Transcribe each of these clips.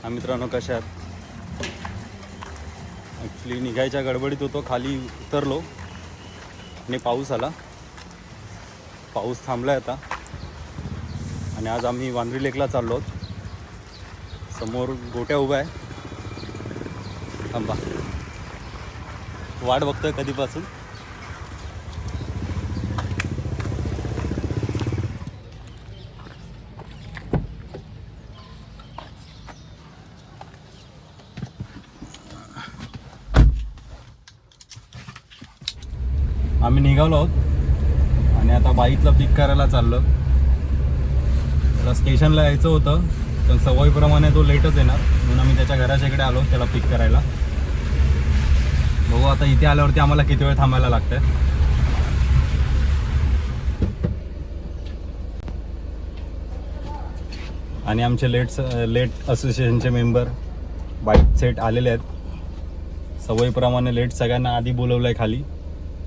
हा मित्रांनो, कशा आहात? ॲक्च्युली निघायच्या गडबडीत होतो, खाली उतरलो आणि पाऊस आला. पाऊस थांबला आहे आता आणि आज आम्ही वांद्री लेकला चाललो आहोत. समोर गोट्या उभ्या आहे. थांबा, वाट बघतोय कधीपासून. आम्ही निघालो आहोत आणि आता बाईकला पिक करायला चाललो. त्याला स्टेशनला यायचं होतं, पण सवयीप्रमाणे तो लेटच येणार, म्हणून आम्ही त्याच्या घराच्या इकडे आलो त्याला पिक करायला. बघू आता इथे आल्यावरती आम्हाला किती वेळ थांबायला लागतंय. आणि आमचे लेट असोसिएशनचे मेंबर बाईक सेट आलेले आहेत. सवयीप्रमाणे लेट सगळ्यांना आधी बोलवलं आहे खाली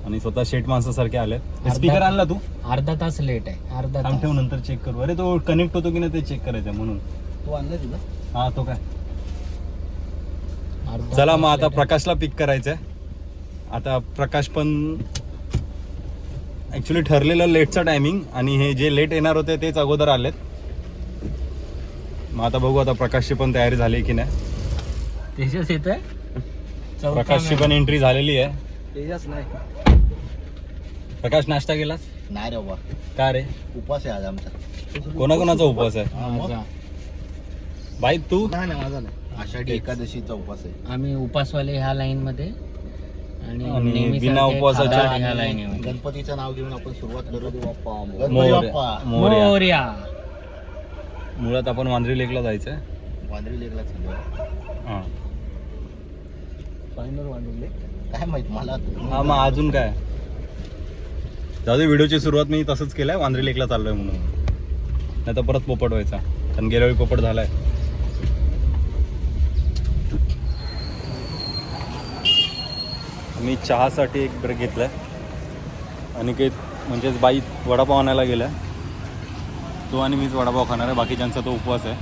आणि स्वतः शेट माणसासारखे आले. स्पीकर आणला तू? अर्धा तास लेट आहे. अर्धा तास ठेव, नंतर चेक करू. अरे तो कनेक्ट होतो की नाही ते चेक करायचं म्हणून. तू आणला तुला? हा, तो काय. चला मग आता प्रकाशला पिक करायचं आहे. आता प्रकाश पण ॲक्च्युली ठरलेलं लेटचं टायमिंग आणि हे जे लेट येणार होते तेच अगोदर आलेत. मग आता बघू आता प्रकाशची पण तयारी झाली की नाही. तेजस येत आहे. प्रकाशची पण एंट्री झालेली आहे. तेजस नाही. प्रकाश, नाश्ता केलास? नाही रे बाबा. का रे? उपवास आहे आज आमचा. कोणाकोणाचा उपवास आहे? माझा. बाई तू? नाही माझा नाही. आषाढी एकादशीचा उपवास आहे. आम्ही उपवासवाले ह्या लाईन मध्ये आणि बिना उपवासाच्या ह्या लाईन. गणपतीचं नाव घेऊन आपण सुरुवात करू. मोरया. मुळात आपण वांद्री लेकला जायचंय. वांद्री लेकला हां, फायनल वांद्री लेक काय माहित मला. हा, मग अजून काय. जाऊ दे, व्हिडिओची सुरुवात मी तसंच केलंय, वांद्री लेकला चाललोय म्हणून. नाही तर परत पोपट व्हायचा, कारण गेल्या वेळी पोपट झालाय. मी चहासाठी एक ब्रेक घेतलाय. अनिकेत म्हणजेच बाई वडापाव आणायला गेलाय. तो आणि मीच वडापाव खाणार आहे, बाकीच्यांचा तो उपवास आहे.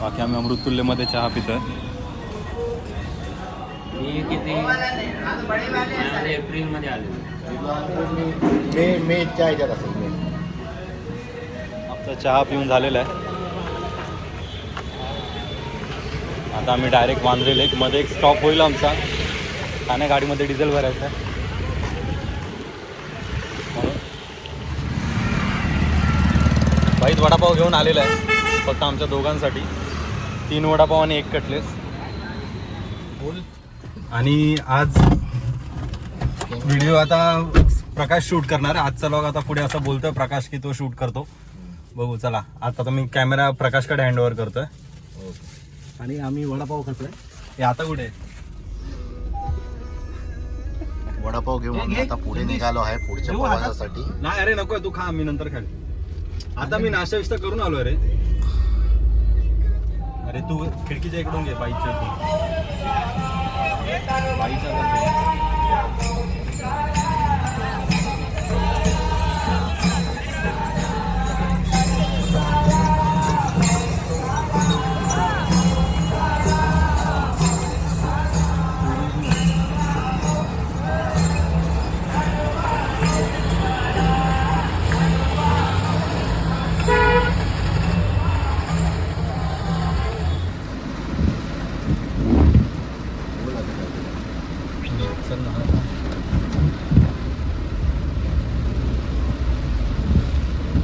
बाकी आम्ही अमृततुल्यमध्ये चहा पितोय. एप्रिल मध्ये आले. मे ह्याच्यात असेल. आमचा चहा पिऊन झालेला आहे. आता आम्ही डायरेक्ट वांद्रे लेक मध्ये एक स्टॉप होईल आमचा. ठाणे गाडीमध्ये डिझेल भरायचं आहे. बाईत वडापाव घेऊन आलेला आहे फक्त आमच्या दोघांसाठी. 3 वडापाव आणि 1 कटलेस. आणि आज व्हिडिओ आता प्रकाश शूट करणार आहे. आजचा लॉग आता पुढे असं बोलतोय प्रकाश की तो शूट करतो. बघू, चला. आता तर मी कॅमेरा प्रकाशकडे हँडओव्हर करतोय. आणि आम्ही वडापाव खातोय. हे आता कुठे वडापाव घेऊन आता पुढे निघालो आहे पुढच्या प्रवासासाठी. नाही, अरे नको, तू खा, मी नंतर खाल. आता मी नाश्ता विस्ता करून आलोय रे. अरे तू खिडकीच्या इकडून घे, बाईकच्या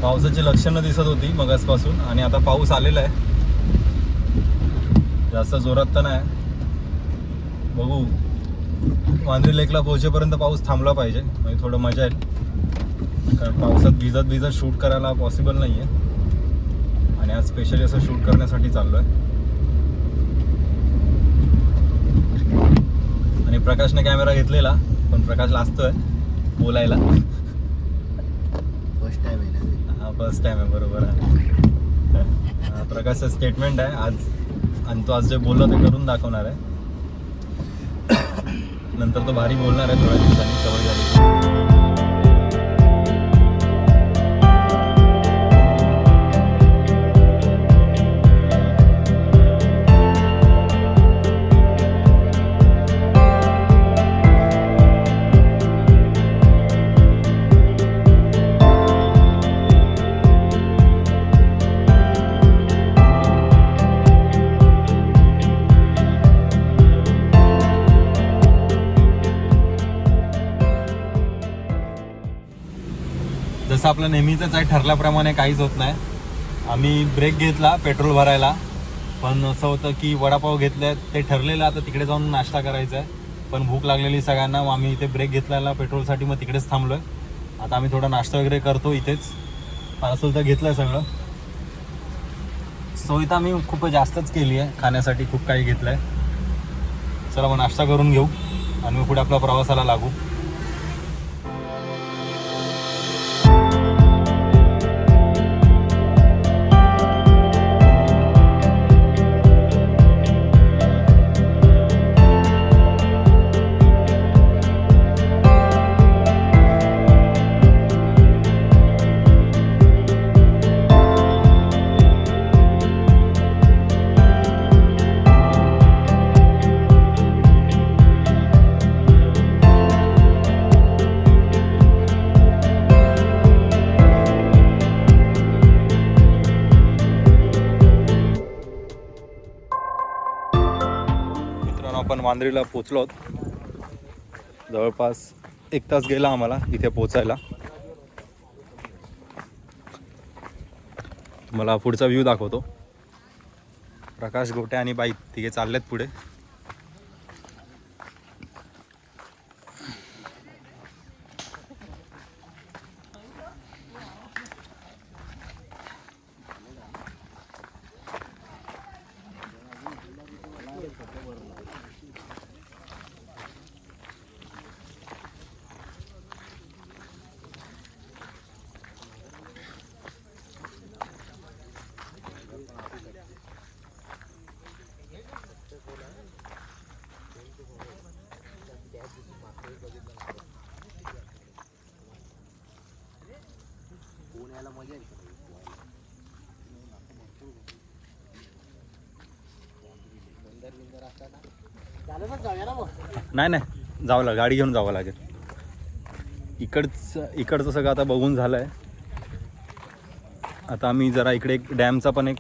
पावसाची लक्षणं दिसत होती मगासपासून आणि आता पाऊस आलेला आहे. जास्त जोरात तर नाही. बघू, वांद्री लेकला पोहोचेपर्यंत पाऊस थांबला पाहिजे, म्हणजे थोडं मजा येईल. कारण पावसात भिजत शूट करायला पॉसिबल नाही आहे. आणि आज स्पेशली असं शूट करण्यासाठी चाललो आहे. आणि प्रकाशने कॅमेरा घेतलेला, पण प्रकाश लाजतोय बोलायला. फर्स्ट टाइम आहे. बरोबर आहे. प्रकाशचं स्टेटमेंट आहे आज, आणि तो आज जे बोलला ते करून दाखवणार आहे. नंतर तो भारी बोलणार आहे थोड्या दिवसांनी, सवय झाली. जसं आपलं नेहमीचंच आहे, ठरल्याप्रमाणे काहीच होत नाही. आम्ही ब्रेक घेतला पेट्रोल भरायला, पण असं होतं की वडापाव घेतले ते ठरलेलं आता तिकडे जाऊन नाश्ता करायचा आहे, पण भूक लागलेली सगळ्यांना. मग आम्ही इथे ब्रेक घेतलेला पेट्रोलसाठी, मग तिकडेच थांबलो आहे. आता आम्ही थोडा नाश्ता वगैरे करतो इथेच. पार्सल तर घेतलं आहे सगळं. सोय तर आम्ही खूप जास्तच केली आहे, खाण्यासाठी खूप काही घेतलं आहे. चला मग नाश्ता करून घेऊ आणि मग पुढे आपल्या प्रवासाला लागू. आपण वांद्रीला पोचलो आहोत. जवळपास 1 तास गेला आम्हाला इथे पोचायला. तुम्हाला पुढचा व्ह्यू दाखवतो. प्रकाश गोटे आणि बाई तिघे चाललेत पुढे. नाही जावं लागेल, गाडी घेऊन जावं लागेल. इकडचं सगळं आता बघून झालं आहे. आता आम्ही जरा इकडे एक डॅमचा पण एक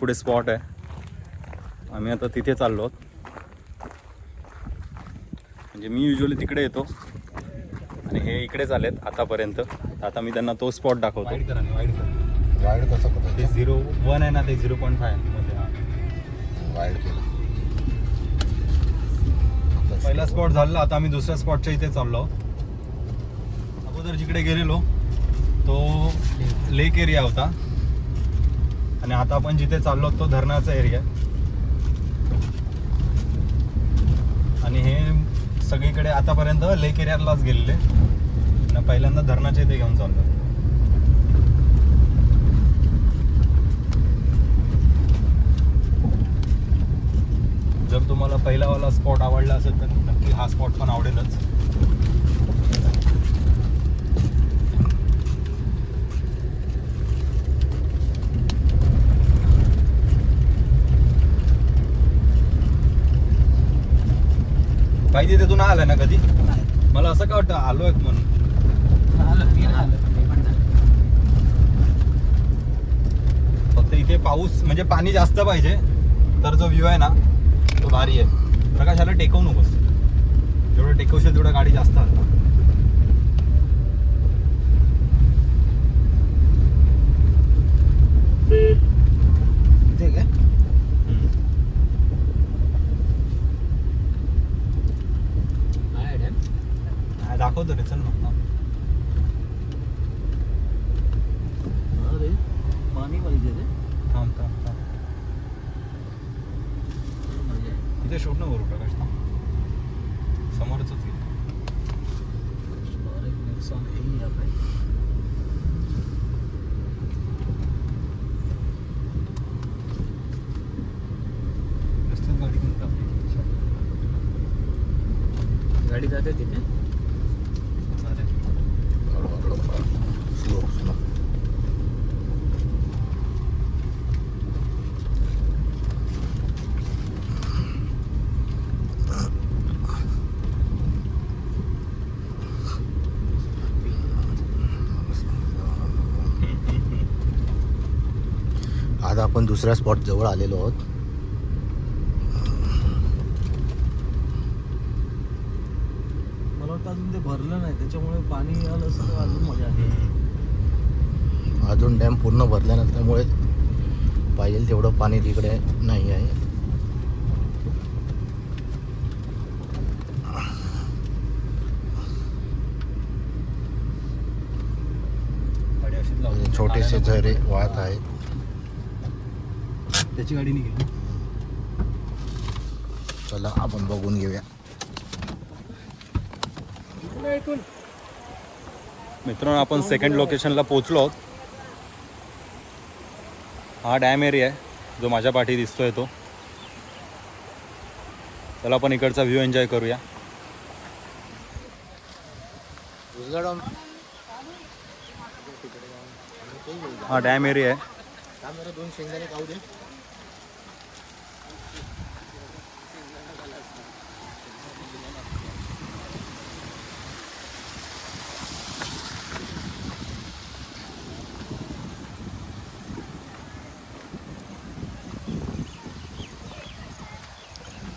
पुढे स्पॉट आहे, आम्ही आता तिथे चाललो आहोत. म्हणजे मी युजली तिकडे येतो आणि हे इकडेच आलेत आतापर्यंत. आता मी त्यांना तो स्पॉट दाखवतो. वाईड कसं करतो? ते 0.1 आहे ना, ते 0.5 मध्ये वाईड केलं. पहिला स्पॉट झाला. आता आम्ही दुसऱ्या स्पॉटच्या इथे चाललो. अगोदर जिकडे गेलेलो तो लेक एरिया होता आणि आता आपण जिथे चाललो तो धरणाचा एरिया. आणि हे सगळीकडे आतापर्यंत लेक एरियालाच गेलेले आणि पहिल्यांदा धरणाच्या इथे घेऊन चाललो. जर तुम्हाला पहिलावाला स्पॉट आवडला असेल तर नक्की हा स्पॉट पण आवडेलच. काही तिथून आलाय ना कधी? मला असं का वाटतं आलोय म्हणून. फक्त इथे पाऊस म्हणजे पाणी जास्त पाहिजे तर जो व्ह्यू आहे ना तो भारी आहे. प्रकाशाला टेकवू नकोस, जेवढं टेकवशील तेवढं गाडी जास्त हलणार. दाखवतो रे, चल ना. पाणी पाहिजे रे. थांब इथे शूट नको करू प्रकाश, समोरच गाडी जाते तिथे. Slow slow. आज आपण दुसऱ्या स्पॉट जवळ आलेलो आहोत. मला वाटतं अजून ते भरलं नाही, त्याच्यामुळे पाणी आलं असतं अजून मजा आली. अजून डॅम पूर्ण भरला नसल्यामुळे पाहिजे तेवढं पाणी तिकडे नाही आहे. छोटेसे झरे वाहत आहेत. त्याची गाडी निघेल. चला आपण बघून घेऊया. मित्रांनो आपण सेकंड लोकेशनला पोहोचलो आहोत. हा डॅम एरिया आहे जो माझ्या पाठी दिसतोय तो. चला आपण इकडचा व्ह्यू एन्जॉय करूया. हा डॅम एरिया आहे. दोन शेंगदाणे खाऊ दे.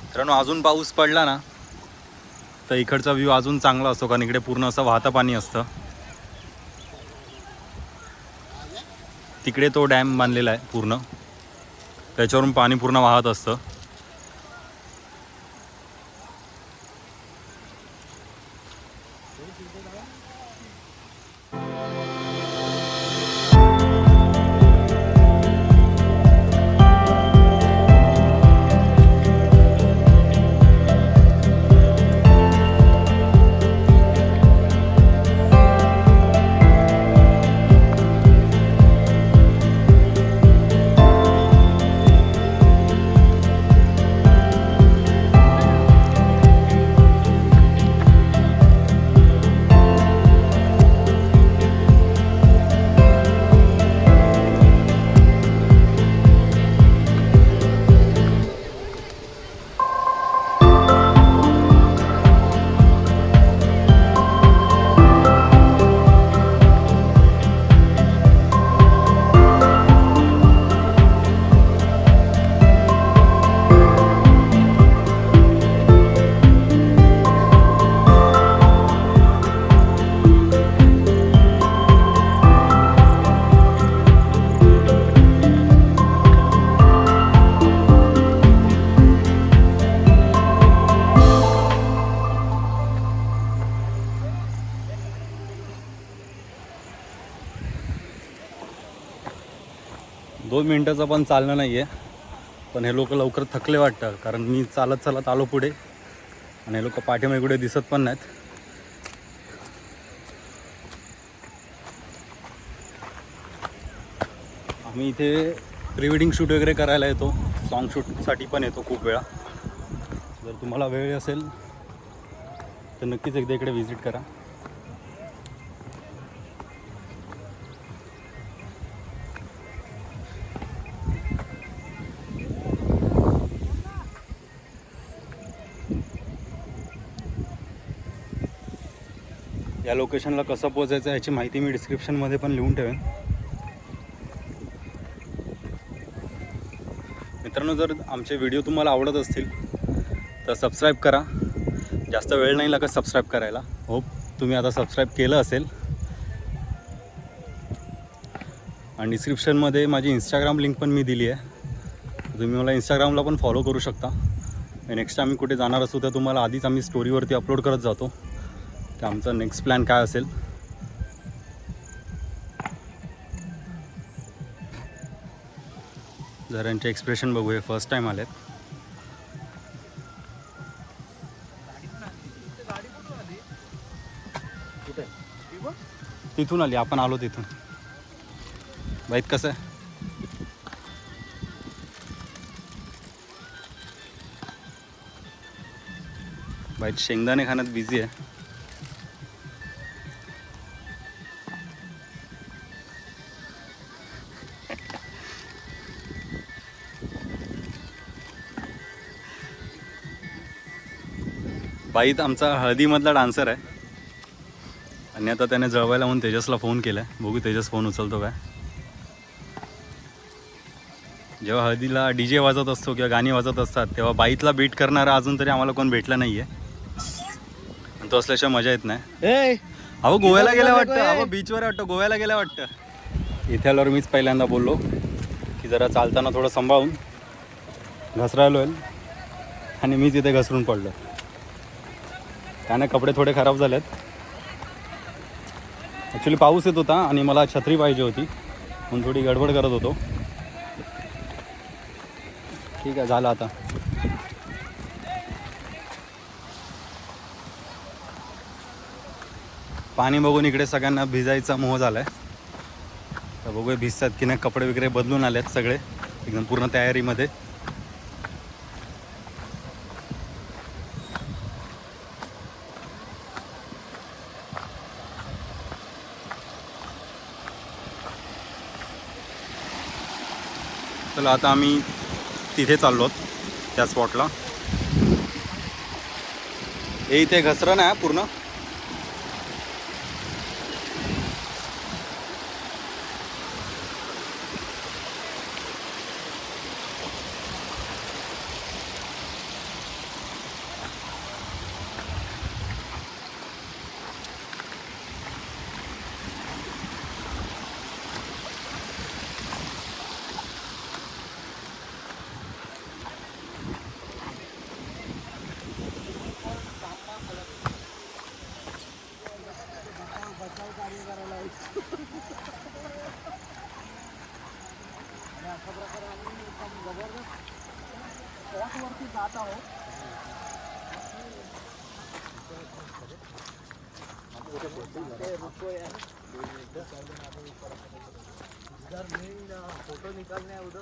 मित्रांनो अजून पाऊस पडला ना तर इकडचा व्ह्यू अजून चांगला असतो, कारण इकडे पूर्ण असं वाहतं पाणी असतं. तिकडे तो डॅम बांधलेला आहे पूर्ण, त्याच्यावरून पाणी पूर्ण वाहत असतं. दोन मिनटाचं पण चालणं नाही आहे, पण हे लोक लवकर थकले वाटतं, कारण मी चालत चालत आलो पुढे आणि हे लोक पाठीमागे कुठे दिसत पण नाहीत. आम्ही इथे प्री वेडिंग शूट वगैरे करायला येतो, सॉन्ग शूटसाठी पण येतो खूप वेळा. जर तुम्हाला वेळ असेल तर नक्कीच एकदा इकडे व्हिजिट करा. या लोकेशनला कसं पोचायचं याची माहिती मी डिस्क्रिप्शनमध्ये पण लिहून ठेवेन. मित्रांनो जर आमचे व्हिडिओ तुम्हाला आवडत असतील तर सबस्क्राईब करा. जास्त वेळ नाही लागत सबस्क्राईब करायला. होप तुम्ही आता सबस्क्राईब केलं असेल. आणि डिस्क्रिप्शनमध्ये माझी इंस्टाग्राम लिंक पण मी दिली आहे, तुम्ही मला इंस्टाग्रामला पण फॉलो करू शकता. नेक्स्ट आम्ही कुठे जाणार असू तर तुम्हाला आधीच आम्ही स्टोरीवरती अपलोड करत जातो की आमचा नेक्स्ट प्लॅन काय असेल. जर यांचे एक्सप्रेशन बघू, हे फर्स्ट टाईम आलेत. तिथून आली, आपण आलो तिथून. बाईत कसं आहे? बाईत शेंगदाणे खाण्यात बिझी आहे. बाईत आमचा हळदीमधला डान्सर आहे आणि आता त्याने जळवायला म्हणून तेजसला फोन केला आहे. बघू तेजस फोन उचलतो काय. जेव्हा हळदीला DJ वाजत असतो किंवा गाणी वाजत असतात तेव्हा बाईतला बीट करणारा अजून तरी आम्हाला कोण भेटला नाही आहे. तो असल्याशिवाय मजा येत नाही. अहो गोव्याला गेल्या वाटतं, अहो बीचवर वाटतं, गोव्याला गेल्या वाटतं. इथे आल्यावर मीच पहिल्यांदा बोललो की जरा चालताना थोडं सांभाळून घसरायलो आहे आणि मीच इथे घसरून पडलो. त्याने कपडे थोडे खराब झालेत. ॲक्च्युली पाऊस येत होता आणि मला छत्री पाहिजे होती म्हणून थोडी गडबड करत होतो. ठीक आहे, झालं आता. पाणी बघून इकडे सगळ्यांना भिजायचा मोह झाला आहे. तर बघूया भिजतात की नाही. कपडे वगैरे बदलून आले आहेत सगळे एकदम पूर्ण तयारीमध्ये. चला आता आम्ही तिथे चाललो आहोत त्या स्पॉटला. हे इथे घसरण आहे पूर्ण. फोटो निकालने उधर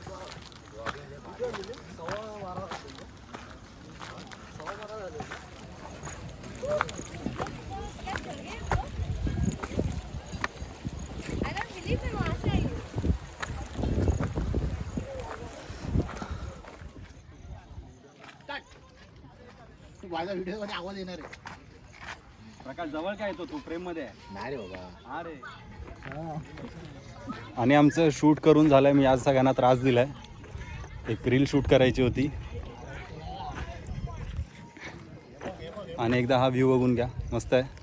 माझ्या व्हिडिओ मध्ये आवाज येणार आहे. प्रकाश जवळ काय येतो तू फ्रेम मध्ये नाही रे बाबा. अरे आणि आमचं शूट करून झालंय. मी आज सगळ्यांना त्रास दिलाय. एक रील शूट करायची होती आणि एकदा हा व्ह्यू बघून घ्या, मस्त आहे.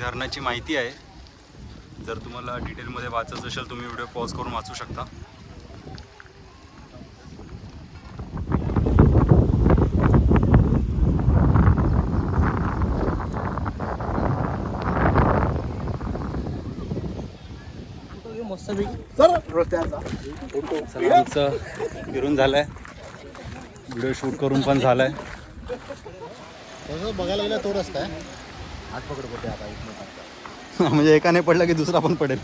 धरणाची माहिती आहे. जर तुम्हाला डिटेलमध्ये वाचायचं असेल तुम्ही व्हिडिओ पॉज करून वाचू शकता. चला आमचं फिरून झालंय, व्हिडिओ शूट करून पण झालाय. तसं बघायला गेलं तो रस्ता आहे. हात पकड पडते आता एकमेकांचा. म्हणजे एकाने पडला की दुसरा पण पडेल.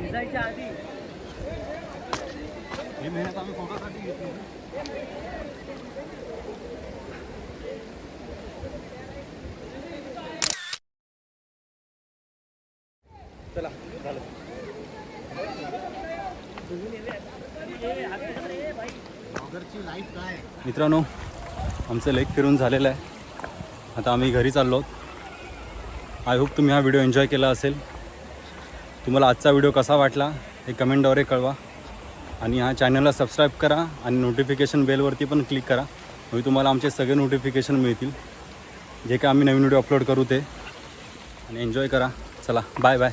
भिजायच्या आधी ही मेहनत आम्ही फोटोसाठी घेतली. चला झालं. मित्रांनो, आमचं लेक फिरून झालेलं आहे. आता आम्ही घरी चाललो आहोत. आय होप तुम्ही हा व्हिडिओ एन्जॉय केला असेल. तुम्हाला आजचा व्हिडिओ कसा वाटला हे कमेंटद्वारे कळवा. आणि ह्या चॅनलला सबस्क्राईब करा आणि नोटिफिकेशन बेलवरती पण क्लिक करा. म्हणजे तुम्हाला आमचे सगळे नोटिफिकेशन मिळतील जे काय आम्ही नवीन व्हिडिओ अपलोड करू ते. आणि एन्जॉय करा. चला बाय बाय.